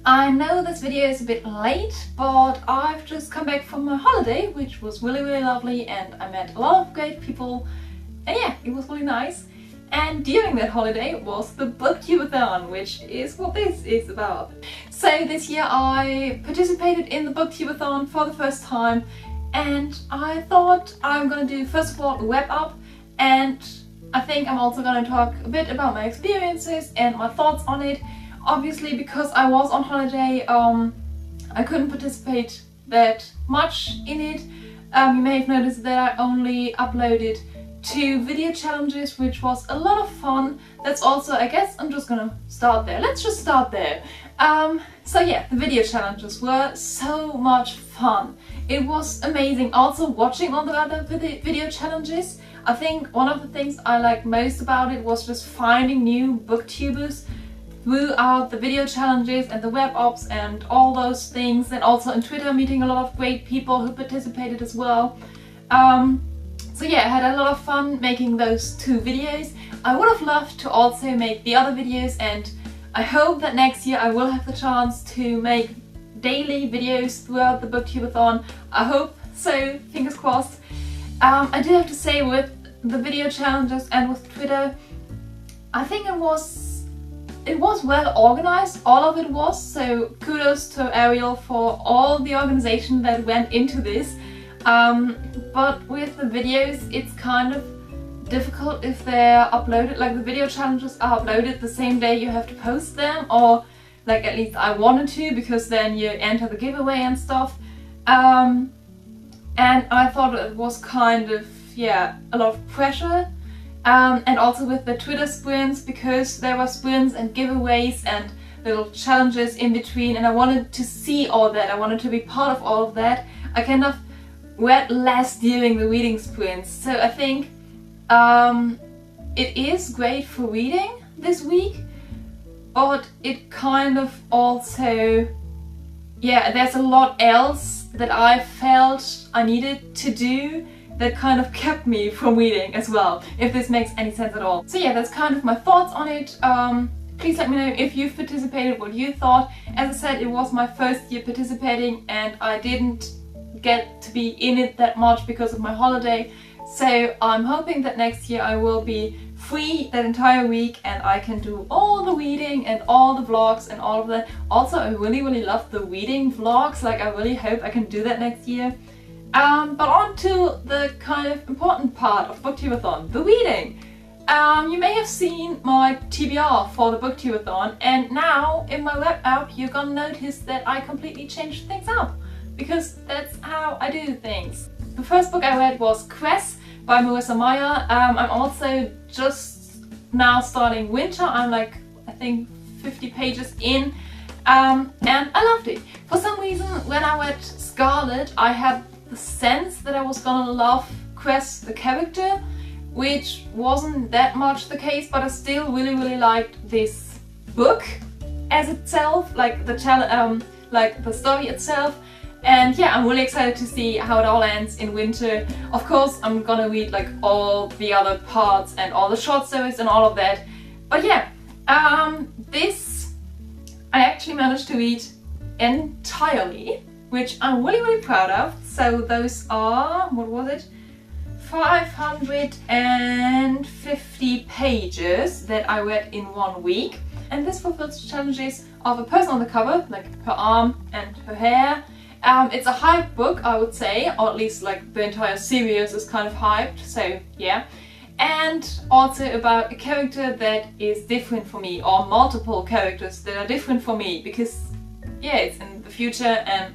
I know this video is a bit late, but I've just come back from my holiday, which was really lovely, and I met a lot of great people, and yeah, it was really nice. And during that holiday was the BookTubeAthon, which is what this is about. So this year I participated in the BookTubeAthon for the first time, and I thought I'm gonna do first of all a wrap up, and I think I'm also gonna talk a bit about my experiences and my thoughts on it. Obviously, because I was on holiday, I couldn't participate that much in it. You may have noticed that I only uploaded 2 video challenges, which was a lot of fun. That's also, I guess I'm just gonna start there. Let's just start there. So yeah, the video challenges were so much fun. It was amazing. Also watching all the other video challenges. I think one of the things I liked most about it was just finding new booktubers throughout the video challenges and the web ops and all those things, and also on Twitter meeting a lot of great people who participated as well. So yeah, I had a lot of fun making those 2 videos. I would have loved to also make the other videos, and I hope that next year I will have the chance to make daily videos throughout the BookTubeAthon. I hope so, fingers crossed. I do have to say, with the video challenges and with Twitter, I think it was well organized, all of it was, so kudos to Ariel for all the organization that went into this. But with the videos, it's kind of difficult if they're uploaded, like the video challenges are uploaded the same day you have to post them, or like at least I wanted to, because then you enter the giveaway and stuff. And I thought it was kind of, yeah, a lot of pressure. And also with the Twitter sprints, because there were sprints and giveaways and little challenges in between, and I wanted to see all that, I wanted to be part of all of that. I kind of read less during the reading sprints, so I think it is great for reading this week, but it kind of also, yeah, there's a lot else that I felt I needed to do that kind of kept me from reading as well, if this makes any sense at all. So yeah, that's kind of my thoughts on it. Please let me know if you've participated, what you thought. As I said, it was my first year participating, and I didn't get to be in it that much because of my holiday. So I'm hoping that next year I will be free that entire week, and I can do all the reading and all the vlogs and all of that. Also, I really love the reading vlogs, like I really hope I can do that next year. But on to the kind of important part of BookTubeAthon, the reading. You may have seen my TBR for the BookTubeAthon, and now in my web app you're gonna notice that I completely changed things up, because that's how I do things. The first book I read was Quest by Marissa Meyer. I'm also just now starting Winter. I'm like, I think 50 pages in, and I loved it. For some reason, when I read Scarlet, I had the sense that I was gonna love Quest the character, which wasn't that much the case, but I still really liked this book as itself, like the story itself. And yeah, I'm really excited to see how it all ends in Winter. Of course, I'm gonna read like all the other parts and all the short stories and all of that. But yeah, this I actually managed to read entirely, which I'm really proud of. So those are, what was it? 550 pages that I read in 1 week. And this fulfills the challenges of a person on the cover, like her arm and her hair. It's a hyped book, I would say, or at least like the entire series is kind of hyped, so yeah. And also about a character that is different for me, or multiple characters that are different for me, because yeah, it's in the future, and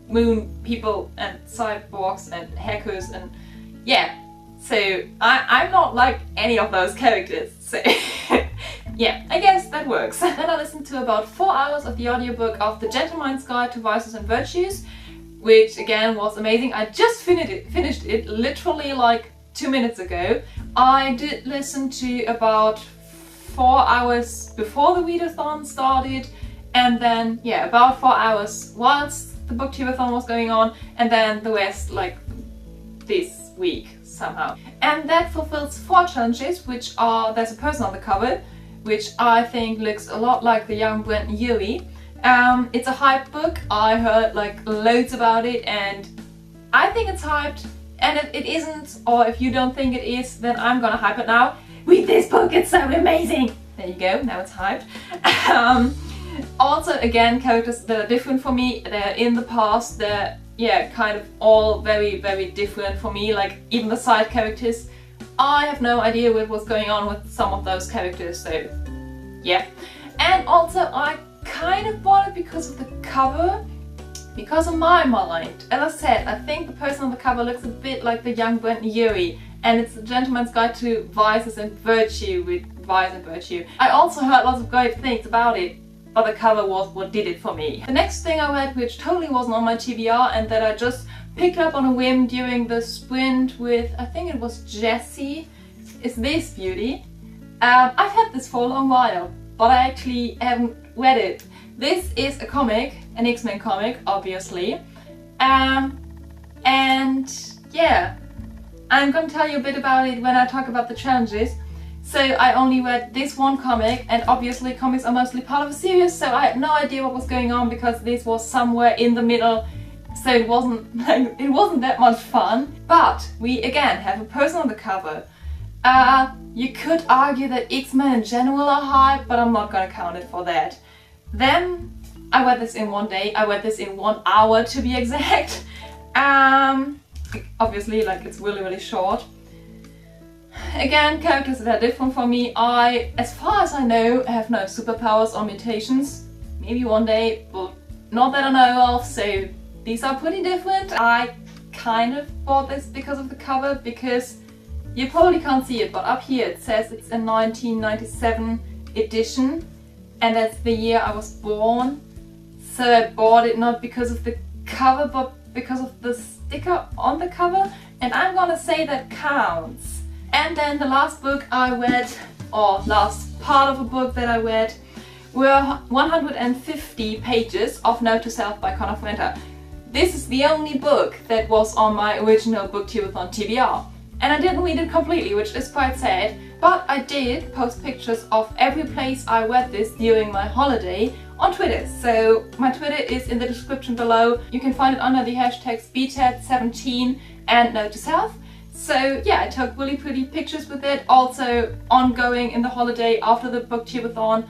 moon people and cyborgs and hackers, and yeah, so I'm not like any of those characters, so yeah, I guess that works. Then I listened to about 4 hours of the audiobook of The Gentleman's Guide to Vices and Virtues, which again was amazing. I just finished it literally like 2 minutes ago. I did listen to about 4 hours before the readathon started, and then yeah, about 4 hours whilst the BookTubeAthon was going on, and then the rest like this week somehow. And that fulfills 4 challenges, which are, there's a person on the cover, which I think looks a lot like the young Brenton Urie. It's a hype book. I heard like loads about it and I think it's hyped. And if it isn't, or if you don't think it is, then I'm gonna hype it now. Read this book, it's so amazing! There you go, now it's hyped. Also, again, characters that are different for me. They're in the past, they're, yeah, kind of all very, very different for me. Like, even the side characters, I have no idea what was going on with some of those characters, so yeah. And also, I kind of bought it because of the cover, because of my mind. As I said, I think the person on the cover looks a bit like the young Brenton Urie, and it's a gentleman's guide to vices and virtue with vice and virtue. I also heard lots of great things about it, but the cover was what did it for me. The next thing I read, which totally wasn't on my TBR and that I just picked up on a whim during the sprint with, I think it was Jessie, is this beauty. I've had this for a long while, but I actually haven't read it. This is a comic, an X-Men comic, obviously. And yeah, I'm going to tell you a bit about it when I talk about the challenges. So I only read this one comic, and obviously comics are mostly part of a series, so I had no idea what was going on because this was somewhere in the middle, so it wasn't that much fun. But we again have a person on the cover. You could argue that X-Men in general are hype, but I'm not gonna count it for that. Then I read this in one day. I read this in 1 hour to be exact. Obviously, like, it's really, really short. Again, characters that are different for me. I, as far as I know, have no superpowers or mutations. Maybe one day, but not that I know of, so these are pretty different. I kind of bought this because of the cover, because you probably can't see it, but up here it says it's a 1997 edition, and that's the year I was born. So I bought it not because of the cover, but because of the sticker on the cover, and I'm gonna say that counts. And then the last book I read, or last part of a book that I read, were 150 pages of Note to Self by Connor Fuenter. This is the only book that was on my original BookTubeAthon TBR. And I didn't read it completely, which is quite sad, but I did post pictures of every place I read this during my holiday on Twitter. So my Twitter is in the description below. You can find it under the hashtags BTAT17 and Note to Self. So yeah, I took really pretty pictures with it, also ongoing in the holiday after the BookTubeAthon,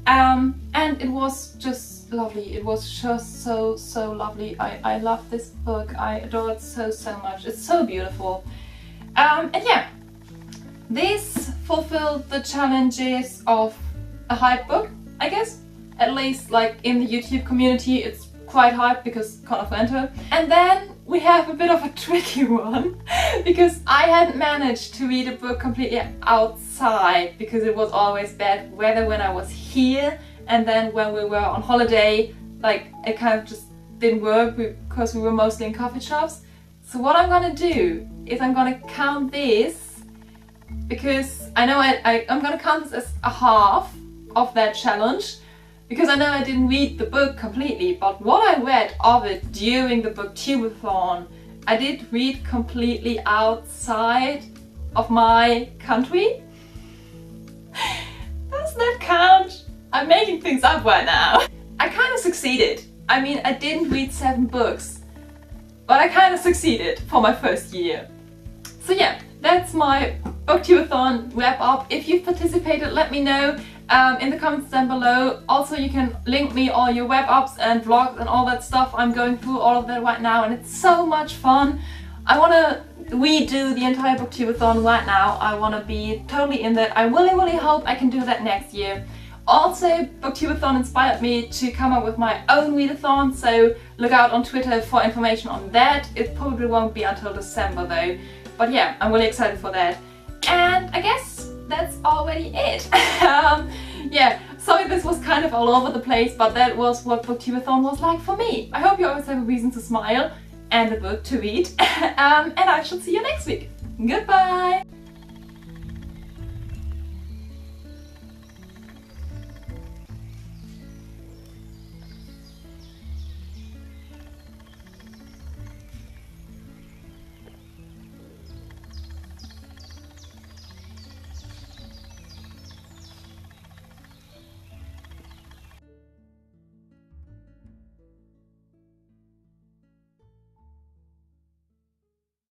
and it was just lovely. It was just so lovely. I love this book. I adore it so much. It's so beautiful. And yeah, this fulfilled the challenges of a hype book, I guess. At least, like, in the YouTube community, it's quite hype because Connor Fuenter. And then we have a bit of a tricky one because I hadn't managed to read a book completely outside because it was always bad weather when I was here, and then when we were on holiday, like, it kind of just didn't work because we were mostly in coffee shops. So what I'm gonna do is I'm gonna count this, because I know I'm gonna count this as a half of that challenge, because I know I didn't read the book completely, but what I read of it during the BookTubeAthon, I did read completely outside of my country. Does that count? I'm making things up right now. I kind of succeeded. I mean, I didn't read 7 books, but I kind of succeeded for my first year. So yeah, that's my BookTubeAthon wrap up. If you've participated, let me know in the comments down below. Also, you can link me all your wrap ups and vlogs and all that stuff. I'm going through all of that right now and it's so much fun. I want to redo the entire BookTubeAthon right now. I want to be totally in that. I really hope I can do that next year. Also, BookTubeAthon inspired me to come up with my own readathon, so look out on Twitter for information on that. It probably won't be until December though. But yeah, I'm really excited for that. And I guess that's already it. Yeah, sorry this was kind of all over the place, but that was what BookTubeAthon was like for me. I hope you always have a reason to smile and a book to read. And I shall see you next week. Goodbye!